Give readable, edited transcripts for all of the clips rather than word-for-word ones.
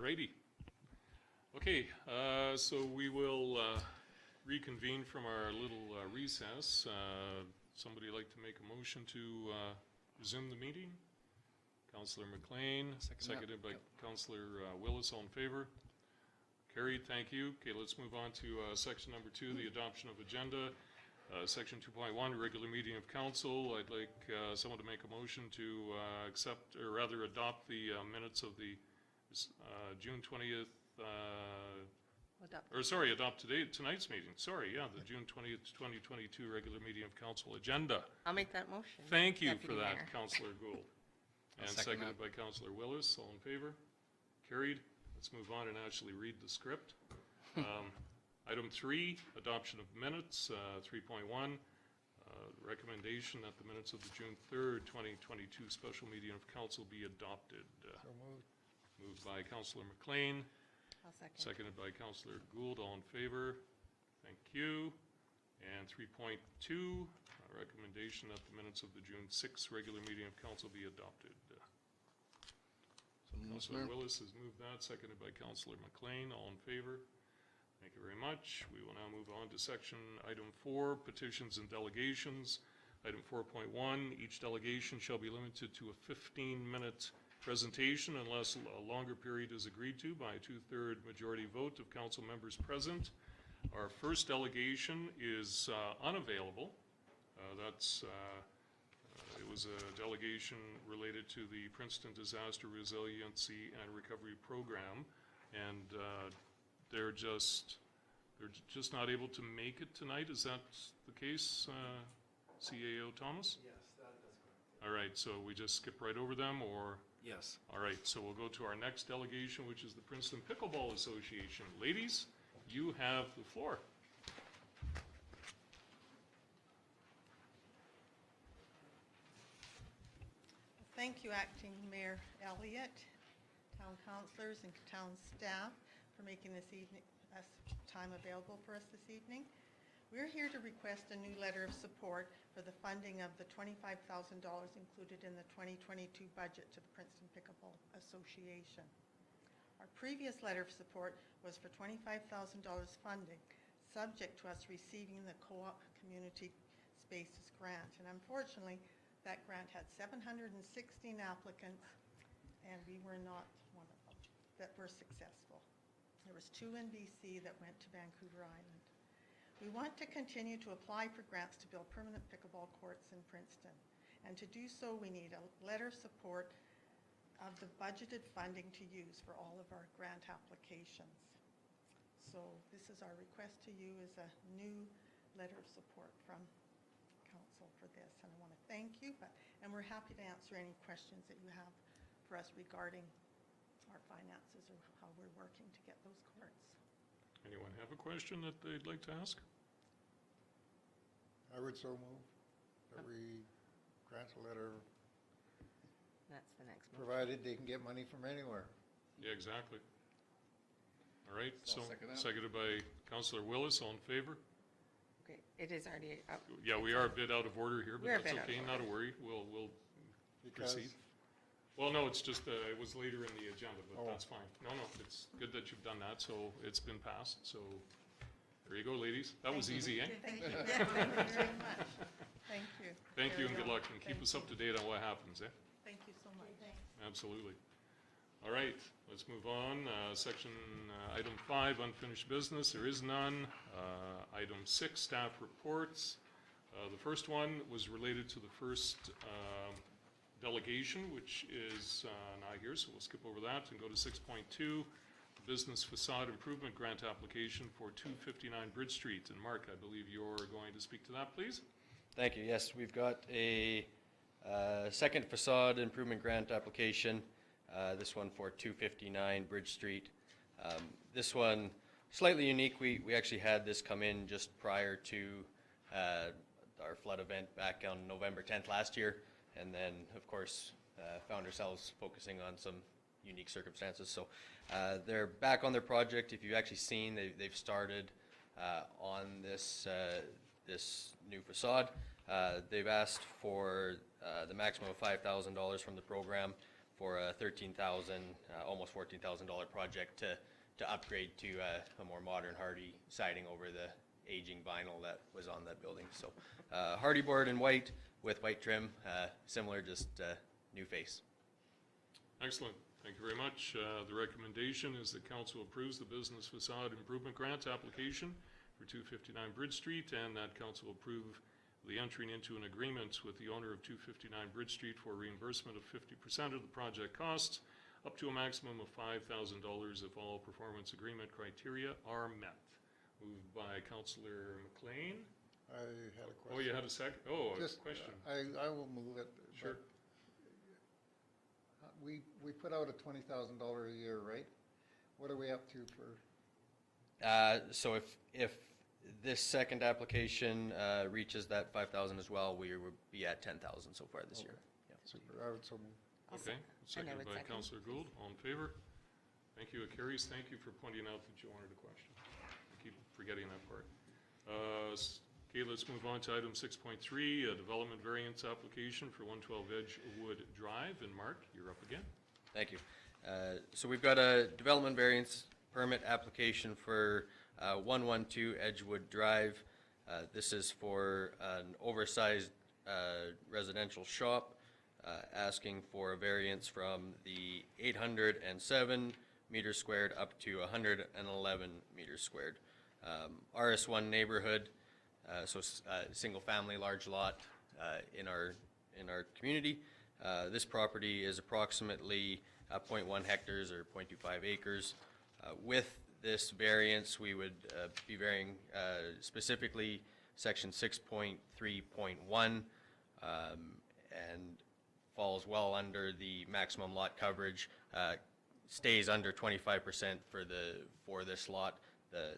Alrighty. Okay, so we will reconvene from our little recess. Somebody like to make a motion to resume the meeting? Councillor McLean, seconded by Councillor Willis. All in favor? Carried, thank you. Okay, let's move on to section number 2, the adoption of agenda. Section 2.1, regular meeting of council. I'd like someone to make a motion to accept, or rather adopt the minutes of the June 20th, adopt tonight's meeting. Sorry, yeah, the June 20th, 2022 regular meeting of council agenda. I'll make that motion. Thank you Deputy for that, Mayor. Councillor Gould. And seconded by Councillor Willis. All in favor? Carried. Let's move on and actually read the script. Item 3, adoption of minutes. 3.1, recommendation that the minutes of the June 3rd, 2022 special meeting of council be adopted. So moved. Moved by Councillor McLean, I'll second. seconded by Councillor Gould. All in favor? Thank you. And 3.2, recommendation that the minutes of the June 6th regular meeting of council be adopted. So Councillor Willis has moved that, seconded by Councillor McLean. All in favor? Thank you very much. We will now move on to section item 4, petitions and delegations. Item 4.1, each delegation shall be limited to a 15-minute presentation unless a longer period is agreed to by a 2/3 majority vote of council members present. Our first delegation is unavailable. It was a delegation related to the Princeton Disaster Resiliency and Recovery Program, and they're just not able to make it tonight. Is that the case, CAO Thomas? Yes, that's correct. All right, so we just skip right over them, or? Yes. All right, so we'll go to our next delegation, which is the Princeton Pickleball Association. Ladies, you have the floor. Thank you, Acting Mayor Elliott, town councillors and town staff for making this time available for us this evening. We're here to request a new letter of support for the funding of the $25,000 included in the 2022 budget to the Princeton Pickleball Association. Our previous letter of support was for $25,000 funding, subject to us receiving the Co-op Community Spaces grant. And unfortunately, that grant had 716 applicants, and we were not one of them that were successful. There was 2 in BC that went to Vancouver Island. We want to continue to apply for grants to build permanent pickleball courts in Princeton. And to do so, we need a letter of support of the budgeted funding to use for all of our grant applications. So this is our request to you, is a new letter of support from council for this. And I want to thank you, and we're happy to answer any questions that you have for us regarding our finances or how we're working to get those courts. Anyone have a question that they'd like to ask? I would so move that we grant a letter, That's the next one. provided they can get money from anywhere. Yeah, exactly. All right, so I'll second that. seconded by Councillor Willis. All in favor? Okay, it is already up. Yeah, we are a bit out of order here, but We're a that's bit out okay, of not to worry. We'll Because proceed. Well, no, it's just, it was later in the agenda, but Oh. that's fine. No, it's good that you've done that, so it's been passed, so there you go, ladies. That was easy, eh? Thank you. Yeah, thank you very much. Thank you. Thank you and Very good well. luck, and keep Thank us you. up to date on what happens, eh? Thank you so much. Absolutely. All right, let's move on. Section item 5, unfinished business. There is none. Item 6, staff reports. The first one was related to the first delegation, which is not here, so we'll skip over that and go to 6.2, business facade improvement grant application for 259 Bridge Street. And Mark, I believe you're going to speak to that, please. Thank you. Yes, we've got a second facade improvement grant application, this one for 259 Bridge Street. This one, slightly unique. We actually had this come in just prior to our flood event back on November 10th last year, and then, of course, found ourselves focusing on some unique circumstances. So they're back on their project. If you've actually seen, they've started on this new facade. They've asked for the maximum of $5,000 from the program. for a $13,000, almost $14,000 project to upgrade to a more modern hardy siding over the aging vinyl that was on that building. So hardy board in white with white trim, similar, just new face. Excellent. Thank you very much. The recommendation is that council approves the business facade improvement grant application for 259 Bridge Street, and that council approve the entering into an agreement with the owner of 259 Bridge Street for reimbursement of 50% of the project costs, up to a maximum of $5,000 if all performance agreement criteria are met. Moved by Councillor McLean. I had a question. Oh, you had a second? Oh, a Just, question. I will move it. Sure. but We put out a $20,000 a year, right? What are we up to for? So if this second application reaches that 5,000 as well, we would be at 10,000 so far this year. Yeah. Super, I would so move. I'll Okay, And I seconded would by second. Councillor Gould. All in favor? Thank you. It carries. Thank you for pointing out that you wanted a question. I keep forgetting that part. Okay, let's move on to item 6.3, a development variance application for 112 Edgewood Drive. And Mark, you're up again. Thank you. So we've got a development variance permit application for 112 Edgewood Drive. This is for an oversized residential shop, asking for a variance from the 807 meters squared up to 111 meters squared. RS1 neighborhood, so single family large lot in our community. This property is approximately 0.1 hectares or 0.25 acres. With this variance, we would be varying specifically section 6.3.1 and falls well under the maximum lot coverage, stays under 25% for this lot.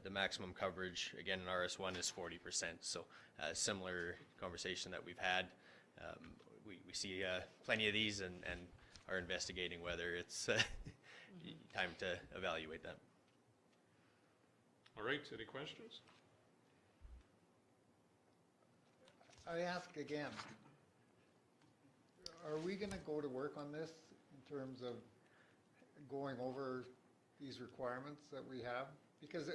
The maximum coverage, again, in RS1 is 40%, so similar conversation that we've had. We see plenty of these and are investigating whether it's time to evaluate that. All right, any questions? I ask again, are we gonna go to work on this in terms of going over these requirements that we have? Because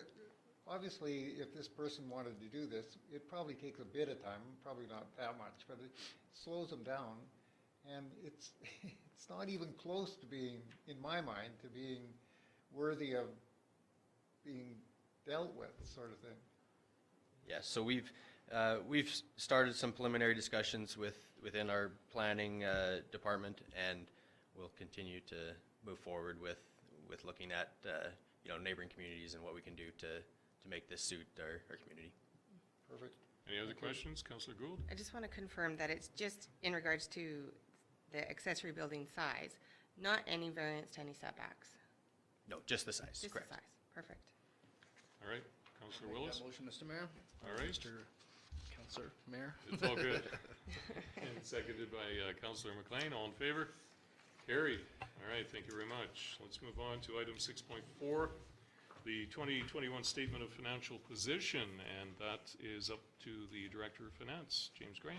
obviously, if this person wanted to do this, it probably takes a bit of time, probably not that much, but it slows them down. And it's not even close to being, in my mind, to being worthy of being dealt with, sort of thing. Yeah, so we've started some preliminary discussions within our planning department, and we'll continue to move forward with looking at neighboring communities and what we can do to make this suit our community. Perfect. Any other questions? Councillor Gould? I just want to confirm that it's just in regards to the accessory building size, not any variance to any setbacks. No, just the size, Just the correct. size. Perfect. All right, Councillor Make Willis? that motion, Mr. Mayor. All right. Mr. Councillor Mayor. It's all good. And seconded by Councillor McLean. All in favor? Carried. All right, thank you very much. Let's move on to item 6.4, the 2021 Statement of Financial Position, and that is up to the Director of Finance, James Graham.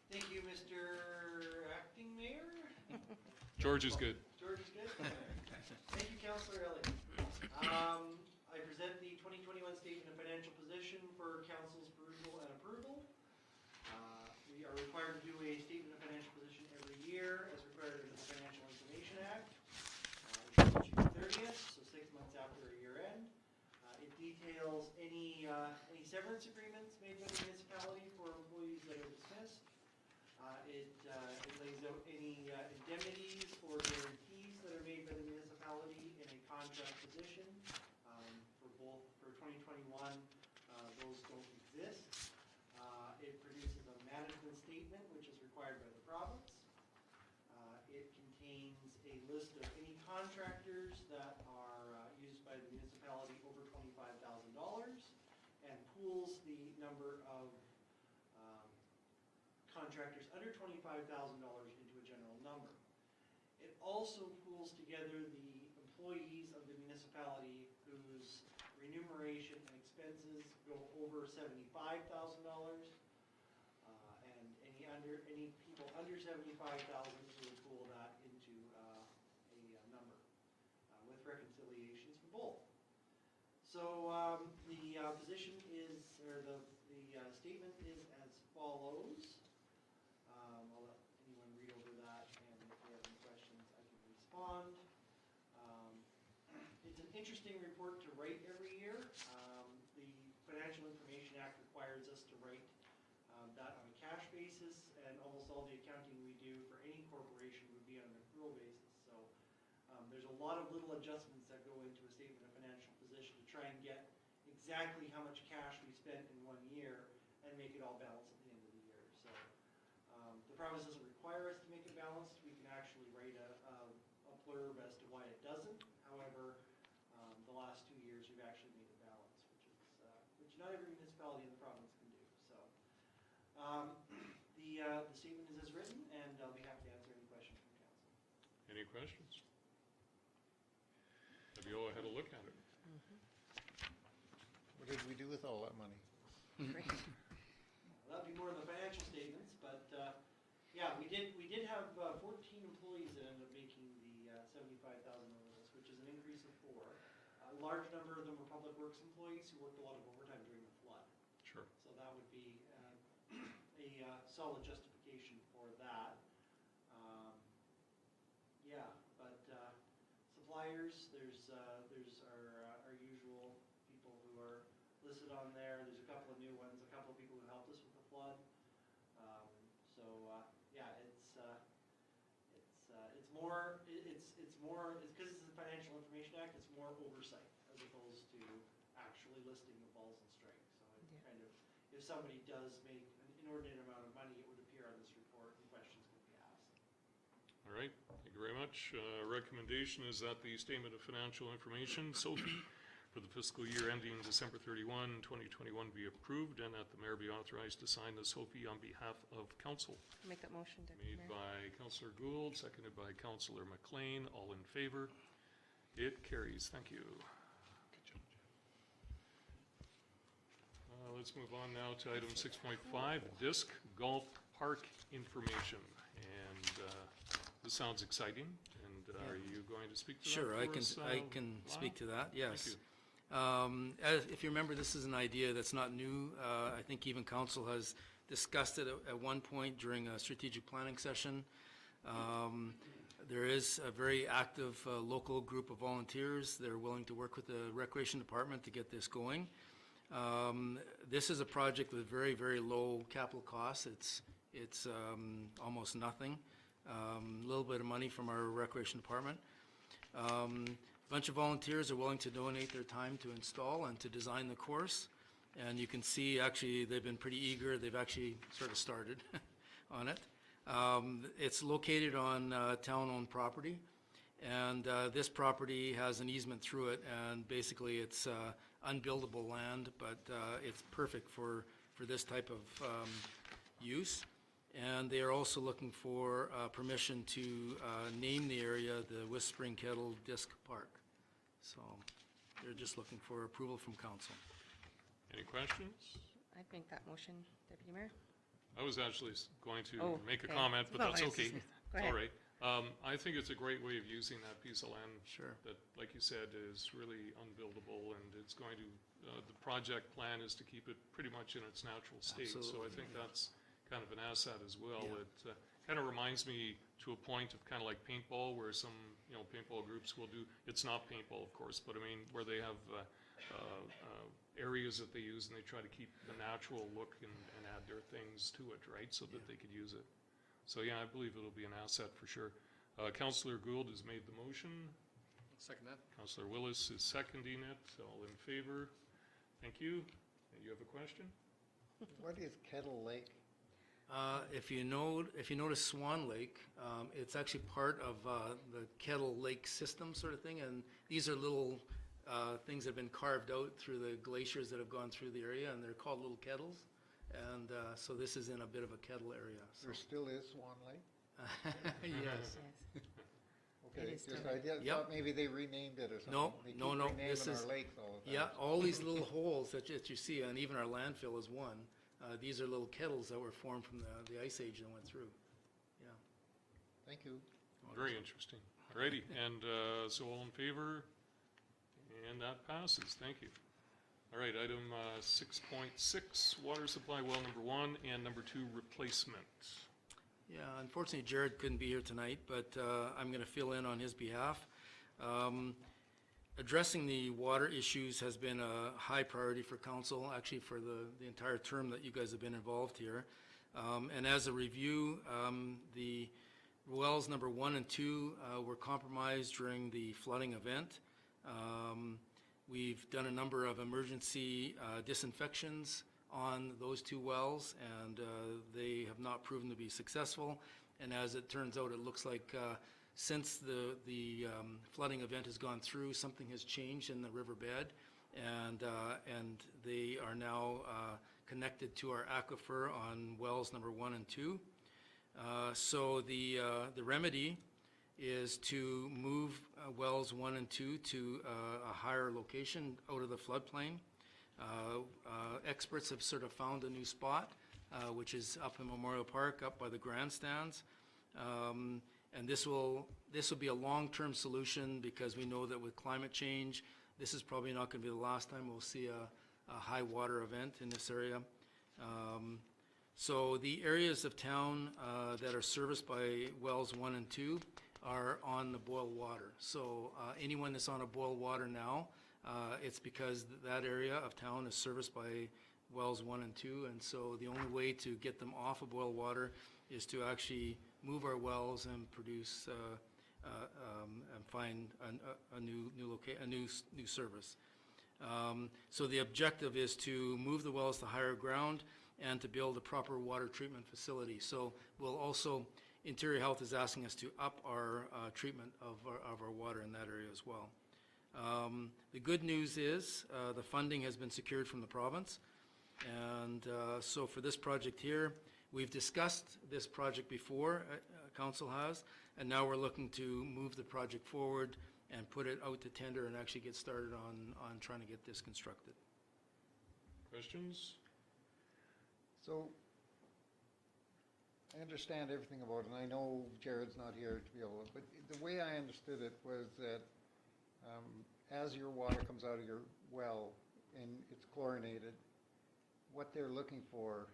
Thank you, Mr. Acting Mayor. George is good. George is good? Thank you, Councillor Elliott. I present the 2021 Statement of Financial Position for Council's perusal and approval. We are required to do a Statement of Financial Position every year as required under the Financial Information Act, which is June 30th, so 6 months after a year end. It details any severance agreements made by the municipality for employees that are dismissed. It lays out any indemnities or guarantees that are made by the municipality in a contract position. For 2021, those don't exist. It produces a management statement, which is required by the province. It contains a list of any contractors that are used by the municipality over $25,000 and pools the number of contractors under $25,000 into a general number. It also pools together the employees of the municipality whose remuneration and expenses go over $75,000, and any people under $75,000, we would pool that both. So the position is, or the statement is as follows. I'll let anyone read over that, and if they have any questions, I can respond. It's an interesting report to write every year. The Financial Information Act requires us to write that on a cash basis, and almost all the accounting we do for any corporation would be on an accrual basis. So there's a lot of little adjustments that go into a statement of financial position to try and get exactly how much cash we spent in one year and make it all balanced at the end of the year. So the province doesn't require us to make it balanced. We can actually write a blurb as to why it doesn't. However, the last 2 years we've actually made it balanced, which not every municipality in the province can do. So the statement is as written, and I'll be happy to answer any questions from council. Any questions? Have you all had a look at it? What did we do with all that money? Great. That'd be more of the financial statements, but yeah, we did have 14 employees that ended up making the 75,000 list, which is an increase of 4. A large number of them were public works employees who worked a lot of overtime during the flood. Sure. So that would be a solid justification for that. Yeah, but suppliers, there's our usual people who are listed on there. There's a couple of new ones, a couple of people who helped us with the flood. Yeah, it's because it's the Financial Information Act. It's more oversight as opposed to actually listing the balls and strikes. So it Yeah. kind of, if somebody does make an inordinate amount of money, it would appear on this report and questions can be asked. All right, thank you very much. Recommendation is that the Statement of Financial Information, SOFI, for the fiscal year ending December 31, 2021 be approved, and that the mayor be authorized to sign the SOFI on behalf of council. I'll make that motion, Deputy Made Mayor. by Councillor Gould, seconded by Councillor McLean. All in favor? It carries. Thank you. Let's move on now to item 6.5, disc golf park information. And this sounds exciting. And are you going to speak to that Sure, I for can, us, I can Lyle? speak to that, yes. Thank you. If you remember, this is an idea that's not new. I think even council has discussed it at one point during a strategic planning session. There is a very active local group of volunteers. They're willing to work with the Recreation Department to get this going. This is a project with very, very low capital costs. It's almost nothing. A little bit of money from our Recreation Department. A bunch of volunteers are willing to donate their time to install and to design the course. And you can see, actually, they've been pretty eager. They've actually sort of started on it. It's located on town-owned property. And this property has an easement through it, and basically it's unbuildable land, but it's perfect for this type of use. And they are also looking for permission to name the area the Whispering Kettle Disc Park. So they're just looking for approval from council. Any questions? I'd make that motion, Deputy Mayor. I was actually going to Oh, make a okay. comment, but Well, that's I was okay. just- It's go all ahead. right. I think it's a great way of using that piece of land. Sure. That, like you said, is really unbuildable, and it's going to, the project plan is to keep it pretty much in its natural state. So I Absolutely, think yeah. that's kind of an asset as well. Yeah. It kind of reminds me to a point of kind of like paintball, where some, paintball groups will do, it's not paintball, of course, but I mean, where they have areas that they use and they try to keep the natural look and add their things to it, right, so that they could use it. So yeah, I believe it'll be an asset for sure. Councillor Gould has made the motion. Second that. Councillor Willis is seconding it. All in favor? Thank you. You have a question? What is Kettle Lake? If you notice Swan Lake, it's actually part of the Kettle Lake system sort of thing, and these are little things that have been carved out through the glaciers that have gone through the area, and they're called little kettles. And so this is in a bit of a kettle area. So. There still is Swan Lake? Yes. Yes. Okay, is just still- I thought maybe they renamed it or something. No, They no, keep no, renaming this is- our lakes all the time. Yeah, all these little holes that you see, and even our landfill is one. These are little kettles that were formed from the ice age that went through. Yeah. Thank you. Very interesting. Alrighty, and so all in favor? And that passes, thank you. All right, item 6.6, water supply well number 1 and number 2 replacement. Yeah, unfortunately Jared couldn't be here tonight, but I'm going to fill in on his behalf. Addressing the water issues has been a high priority for council, actually for the entire term that you guys have been involved here. And as a review, the wells number 1 and 2 were compromised during the flooding event. We've done a number of emergency disinfections on those 2 wells, and they have not proven to be successful. And as it turns out, it looks like since the flooding event has gone through, something has changed in the riverbed, and they are now connected to our aquifer on wells number 1 and 2. So the remedy is to move wells 1 and 2 to a higher location out of the floodplain. Experts have sort of found a new spot, which is up in Memorial Park, up by the grandstands. And this will be a long-term solution, because we know that with climate change, this is probably not going to be the last time we'll see a high water event in this area. So the areas of town that are serviced by wells 1 and 2 are on the boil water. So anyone that's on a boil water now, it's because that area of town is serviced by wells 1 and 2, and so the only way to get them off of boil water is to actually move our wells and produce and find a new service. So the objective is to move the wells to higher ground and to build a proper water treatment facility. So we'll also, Interior Health is asking us to up our treatment of our water in that area as well. The good news is the funding has been secured from the province, and so for this project here, we've discussed this project before, council has, and now we're looking to move the project forward and put it out to tender and actually get started on trying to get this constructed. Questions? So, I understand everything about it, and I know Jared's not here to be able to, but the way I understood it was that as your water comes out of your well and it's chlorinated, what they're looking for,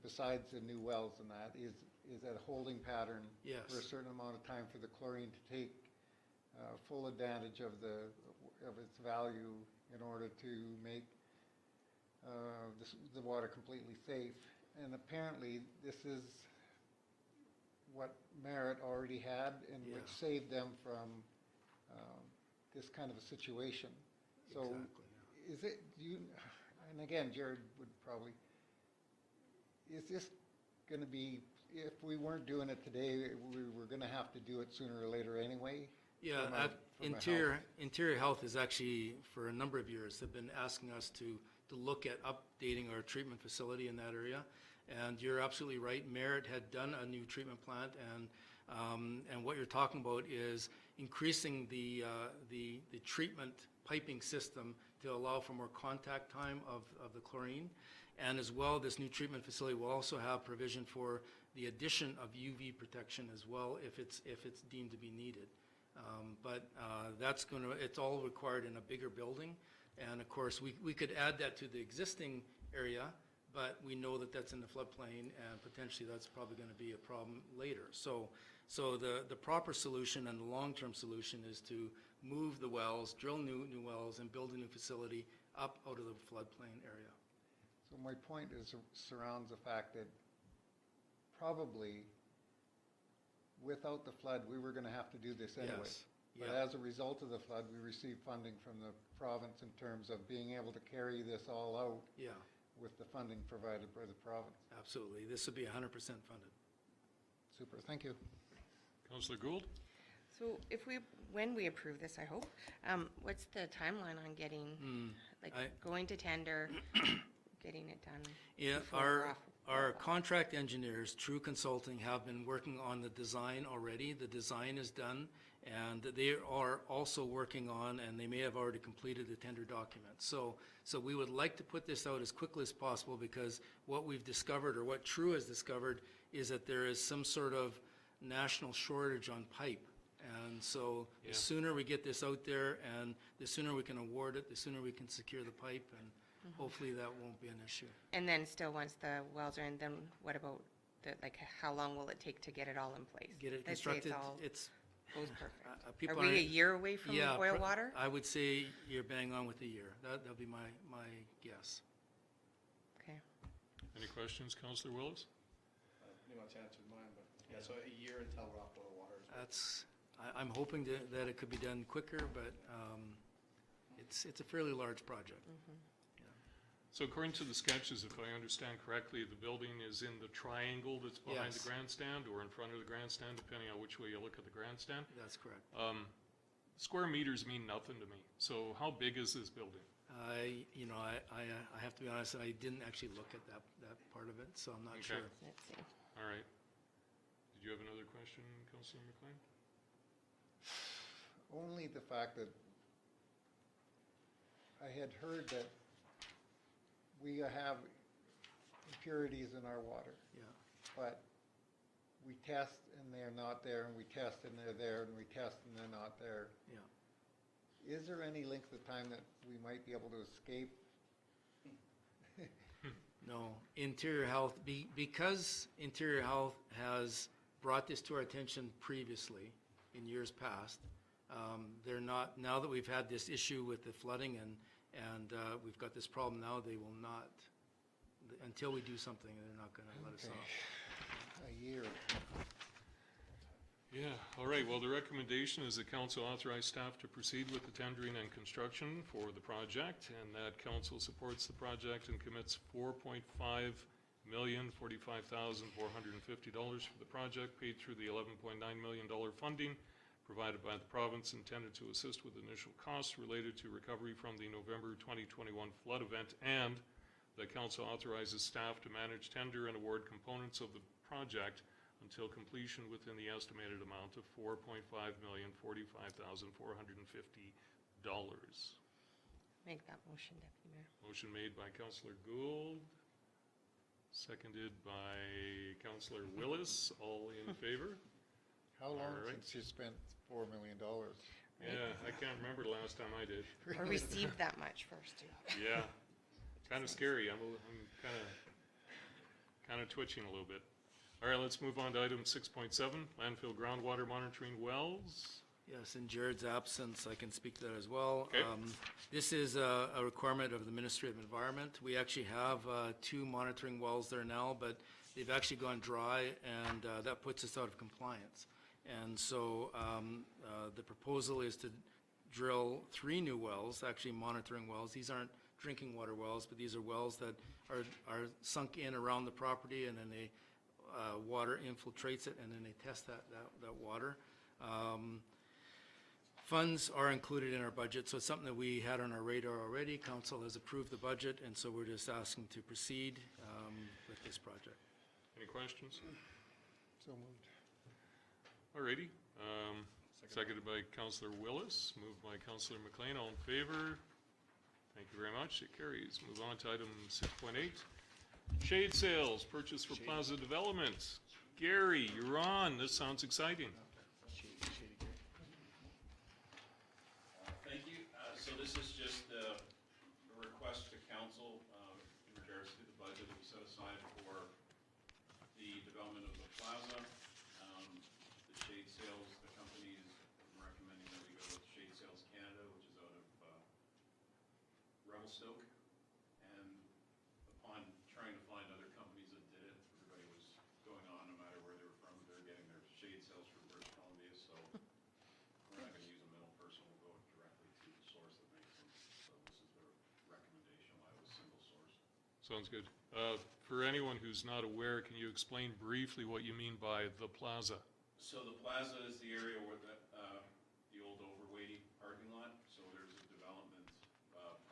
besides the new wells and that, is that holding pattern Yes. for a certain amount of time for the chlorine to take full advantage of its value in order to make the water completely safe. And apparently this is what Merritt already had, and Yeah. which saved them from this kind of a situation. So Exactly, yeah. is it, and again, Jared would probably, is this going to be, if we weren't doing it today, we were going to have to do it sooner or later anyway? Yeah, from a Interior Health is actually, for a number of years, have been asking us to look at updating our treatment facility in that area. And you're absolutely right, Merritt had done a new treatment plant, and what you're talking about is increasing the treatment piping system to allow for more contact time of the chlorine. And as well, this new treatment facility will also have provision for the addition of UV protection as well, if it's deemed to be needed. But it's all required in a bigger building. And of course, we could add that to the existing area, but we know that that's in the floodplain, and potentially that's probably going to be a problem later. So the proper solution and the long-term solution is to move the wells, drill new wells, and build a new facility up out of the floodplain area. So my point surrounds the fact that probably without the flood, we were going to have to do this anyway. Yes. But Yeah. as a result of the flood, we received funding from the province in terms of being able to carry this all out Yeah, with the funding provided by the province. absolutely. This would be 100% funded. Super, thank you. Councillor Gould? So when we approve this, I hope, what's the timeline on getting, going to tender, getting it done? Yeah, before we're off? our contract engineers, True Consulting, have been working on the design already. The design is done, and they are also working on, and they may have already completed the tender document. So we would like to put this out as quickly as possible, because what we've discovered, or what True has discovered, is that there is some sort of national shortage on pipe. And so Yeah. the sooner we get this out there and the sooner we can award it, the sooner we can secure the pipe, and hopefully that won't be an issue. And then still, once the wells are in, then what about the, like, how long will it take to get it all in place? Get it Let's say constructed, it's all it's, goes perfect. Are people we a aren't- year away from yeah. oil water? I would say you're bang on with a year. That'll be my guess. Okay. Any questions, Councillor Willis? Pretty much answered mine, but yeah, so a year until rock oil water is. That's, I'm hoping that it could be done quicker, but it's a fairly large project. So according to the sketches, if I understand correctly, the building is in the triangle that's behind the Yes. grandstand or in front of the grandstand, depending on which way you look at the grandstand. That's correct. Square meters mean nothing to me. So how big is this building? I have to be honest, I didn't actually look at that part of it, so I'm not Okay. sure. Let's see. All right. Did you have another question, Councillor McLean? Only the fact that I had heard that we have impurities in our water, Yeah. but we test and they're not there, and we test and they're there, and we test and they're not there. Yeah. Is there any length of time that we might be able to escape? No, Interior Health, because Interior Health has brought this to our attention previously, in years past, they're not, now that we've had this issue with the flooding and we've got this problem now, they will not, until we do something, they're not gonna let us Okay. off. A year. Yeah, all right. Well, the recommendation is that council authorize staff to proceed with the tendering and construction for the project, and that council supports the project and commits $4,045,450 for the project, paid through the $11.9 million funding provided by the province, intended to assist with initial costs related to recovery from the November 2021 flood event, and that council authorizes staff to manage, tender, and award components of the project until completion within the estimated amount of $4,045,450. Make that motion, Deputy Mayor. Motion made by Councillor Gould, seconded by Councillor Willis. All in favor? How long All right. since you spent $4 million? Yeah, I can't remember the last time I did. Or received that much first, too. Yeah, kind of scary. I'm kind of twitching a little bit. All right, let's move on to item 6.7, landfill groundwater monitoring wells. Yes, in Jared's absence, I can speak to that as well. Okay. This is a requirement of the Ministry of Environment. We actually have 2 monitoring wells there now, but they've actually gone dry, and that puts us out of compliance. And so the proposal is to drill 3 new wells, actually monitoring wells. These aren't drinking water wells, but these are wells that are sunk in around the property, and then they water infiltrates it, and then they test that water. Funds are included in our budget, so it's something that we had on our radar already. Council has approved the budget, and so we're just asking to proceed with this project. Any questions? So moved. All righty. Seconded by Councillor Willis, moved by Councillor McLean. All in favor? Thank you very much. It carries. Move on to item 6.8. Shade sales, purchase for Plaza Development. Gary, you're on. This sounds exciting. Thank you. So this is just a request to council in regards to the budget that we set aside for the development of the plaza. The shade sales, the company is recommending that we go with Shade Sales Canada, which is out of Revelstoke. And upon trying to find other companies that did it, everybody was going on, no matter where they were from, they're getting their shade sales from British Columbia, so we're not gonna use a middle person, we'll go directly to the source that makes them. So this is their recommendation, why it was single source. Sounds good. For anyone who's not aware, can you explain briefly what you mean by the plaza? So the plaza is the area where the old overweighty parking lot, so there's a development,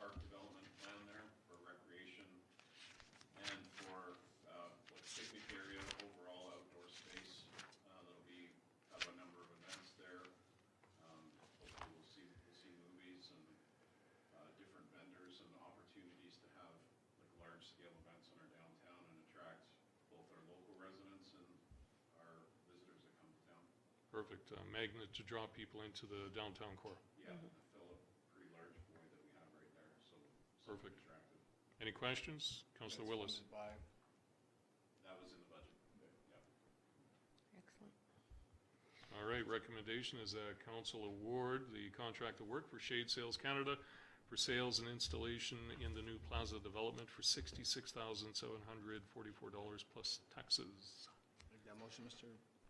park development plan there for recreation and for like picnic area, overall outdoor space. There'll be, have a number of events there. Hopefully we'll see movies and different vendors and opportunities to have like large scale events in our downtown and attract both our local residents and our visitors that come to town. Perfect. Magnet to draw people into the downtown core. Yeah, fill a pretty large void that we have right there, so. Perfect. Attractive. Any questions? Councillor That's Willis? funded by- That was in the budget. Yep. Excellent. All right, recommendation is a council award the contract of work for Shade Sales Canada for sales and installation in the new plaza development for $66,744 plus taxes. Make that motion, Mr.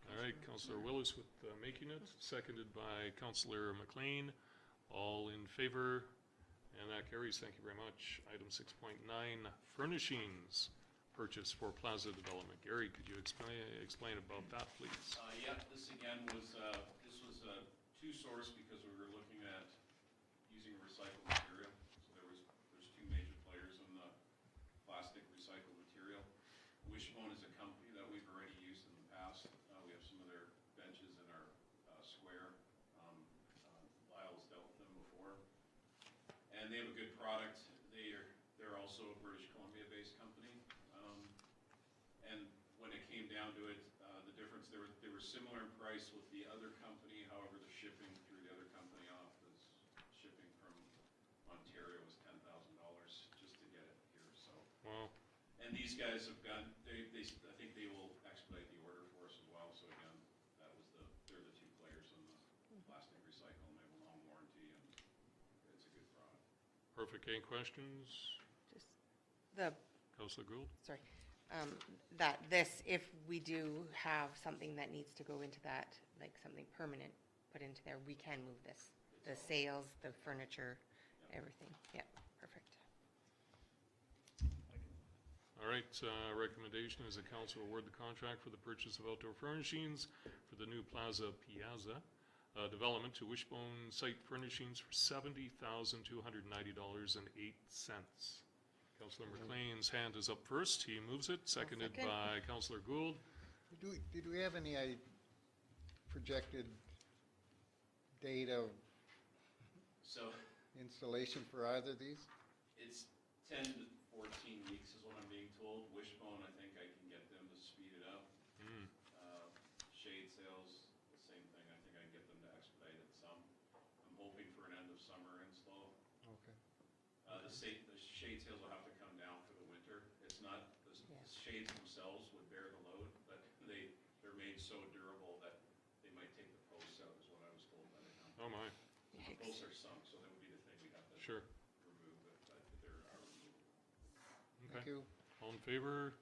All right, Councillor Willis with making it, seconded by Councillor McLean. All in favor, and that carries. Thank you very much. Item 6.9, furnishings purchase for plaza development. Gary, could you explain about that, please? Yeah, this again was, this was a two-source because we were looking at using recycled material. So there's two major players in the plastic recycled material. Wishbone is a company that we've already used in the past. We have some of their benches in our square. Lyle's dealt with them before. And they have a good product. They're also a British Columbia-based company. And when it came down to it, the difference, they were similar in price with the other company. However, the shipping through the other company off was shipping from Ontario was $10,000 just to get it here. So. Wow. And these guys have gone. I think they will expedite the order for us as well. So again, they're the two players in the plastic recycle, and they have a long warranty, and it's a good product. Perfect. Any questions? Just the, Councillor Gould? sorry, that this, if we do have something that needs to go into that, like something permanent put into there, we can move this. The sales, the furniture, everything. Yeah, perfect. All right, recommendation is a council award the contract for the purchase of outdoor furnishings for the new Piazza development to Wishbone Site Furnishings for $70,290.08. Councillor McLean's hand is up first. He moves it, seconded second. by Councillor Gould. Did we have any projected date of So installation for either of these? it's 10 to 14 weeks is what I'm being told. Wishbone, I think I can get them to speed it up. Shade Sales, the same thing. I think I can get them to expedite it some. I'm hoping for an end of summer install. Okay. The shade sales will have to come down for the winter. It's not, the shades themselves would bear the load, but they're made so durable that they might take the posts out, is what I was told by the company. Oh, my. The posts are sunk, so that would be the thing we'd have to Sure. remove, but there are removable. Thank Okay. you. All in favor?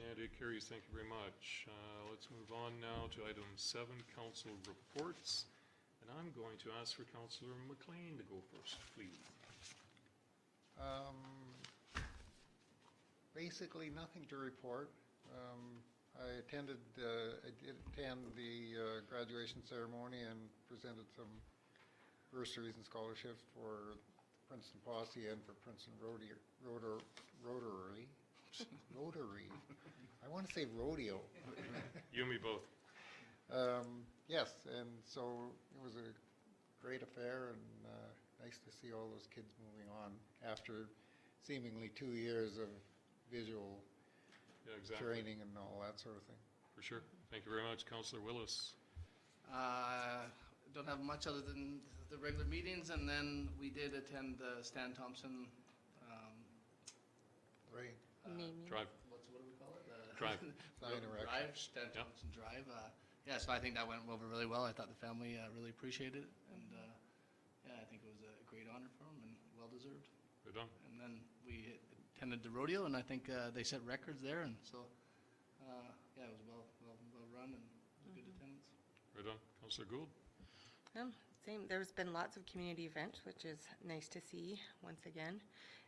And it carries. Thank you very much. Let's move on now to item 7, council reports. And I'm going to ask for Councillor McLean to go first, please. Basically, nothing to report. I did attend the graduation ceremony and presented some bursaries and scholarships for Princeton Posse and for Princeton Rotary. Rotary. I want to say rodeo. You and me both. Yes, and so it was a great affair, and nice to see all those kids moving on after seemingly 2 years of visual Yeah, exactly. training and all that sort of thing. For sure. Thank you very much, Councillor Willis. Don't have much other than the regular meetings, and then we did attend the Stan Thompson, Right. Naming. Drive. what do we call it? Drive. Sign erection. Drive, Stan Yep. Thompson Drive. Yeah, so I think that went over really well. I thought the family really appreciated it, and yeah, I think it was a great honor for them and well-deserved. Right on. And then we attended the rodeo, and I think they set records there, and so, yeah, it was well run and good attendance. Right on. Councillor Gould? Same. There's been lots of community events, which is nice to see once again.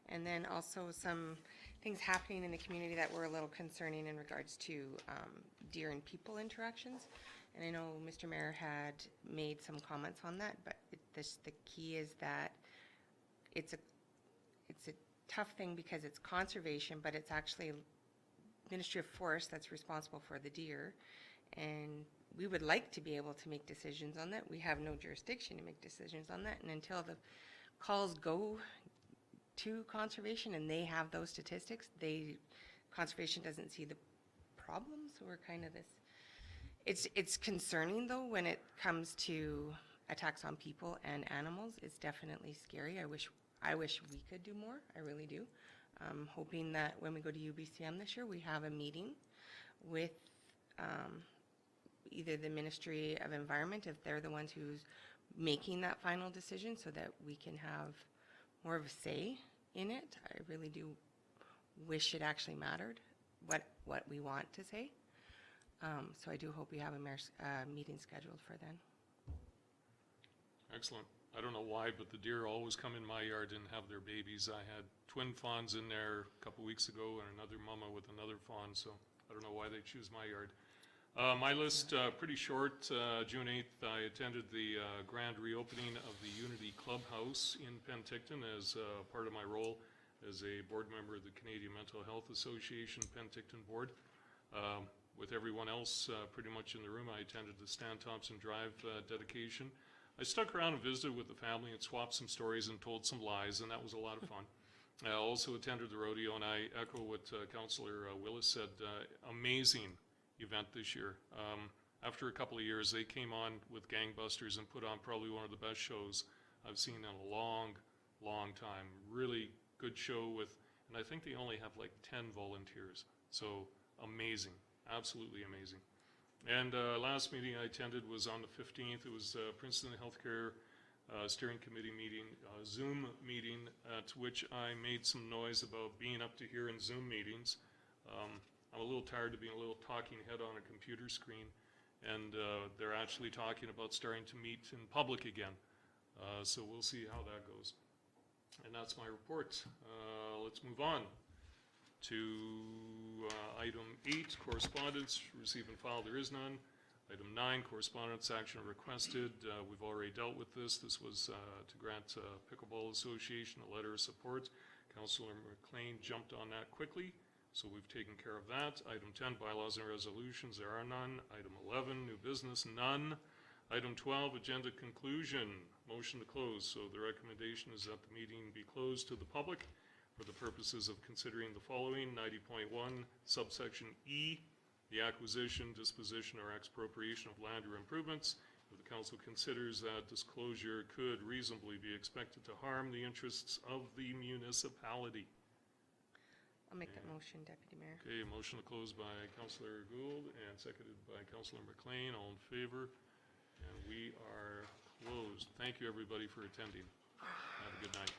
And then also some things happening in the community that were a little concerning in regards to deer and people interactions. And I know Mr. Mayor had made some comments on that, but the key is that it's a tough thing because it's conservation, but it's actually Ministry of Forest that's responsible for the deer. And we would like to be able to make decisions on that. We have no jurisdiction to make decisions on that. And until the calls go to conservation and they have those statistics, conservation doesn't see the problem. So we're kind of this It's concerning though when it comes to attacks on people and animals. It's definitely scary. I wish we could do more. I really do. I'm hoping that when we go to UBCM this year, we have a meeting with either the Ministry of Environment, if they're the ones who's making that final decision, so that we can have more of a say in it. I really do wish it actually mattered what we want to say. So I do hope we have a meeting scheduled for then. Excellent. I don't know why, but the deer always come in my yard and have their babies. I had twin fawns in there a couple weeks ago and another mama with another fawn, so I don't know why they choose my yard. My list, pretty short. June 8th, I attended the grand reopening of the Unity Clubhouse in Penticton as part of my role as a board member of the Canadian Mental Health Association Penticton Board. With everyone else pretty much in the room, I attended the Stan Thompson Drive dedication. I stuck around and visited with the family and swapped some stories and told some lies, and that was a lot of fun. I also attended the rodeo, and I echo what Councillor Willis said. Amazing event this year. After a couple of years, they came on with gangbusters and put on probably one of the best shows I've seen in a long, long time. Really good show with, and I think they only have like 10 volunteers. So amazing, absolutely amazing. And last meeting I attended was on the 15th. It was Princeton Healthcare Steering Committee meeting, Zoom meeting, at which I made some noise about being up to here in Zoom meetings. I'm a little tired of being a little talking head on a computer screen, and they're actually talking about starting to meet in public again. So we'll see how that goes. And that's my report. Let's move on to item 8, correspondence, receive and file, there is none. Item 9, correspondence action requested. We've already dealt with this. This was to grant Pickleball Association a letter of support. Councillor McLean jumped on that quickly, so we've taken care of that. Item 10, bylaws and resolutions, there are none. Item 11, new business, none. Item 12, agenda conclusion, motion to close. So the recommendation is that the meeting be closed to the public for the purposes of considering the following: 90.1 subsection E, the acquisition, disposition, or expropriation of land or improvements. If the council considers that disclosure could reasonably be expected to harm the interests of the municipality. I'll make that motion, Deputy Mayor. Okay, motion to close by Councillor Gould and seconded by Councillor McLean. All in favor? And we are closed. Thank you, everybody, for attending. Have a good night.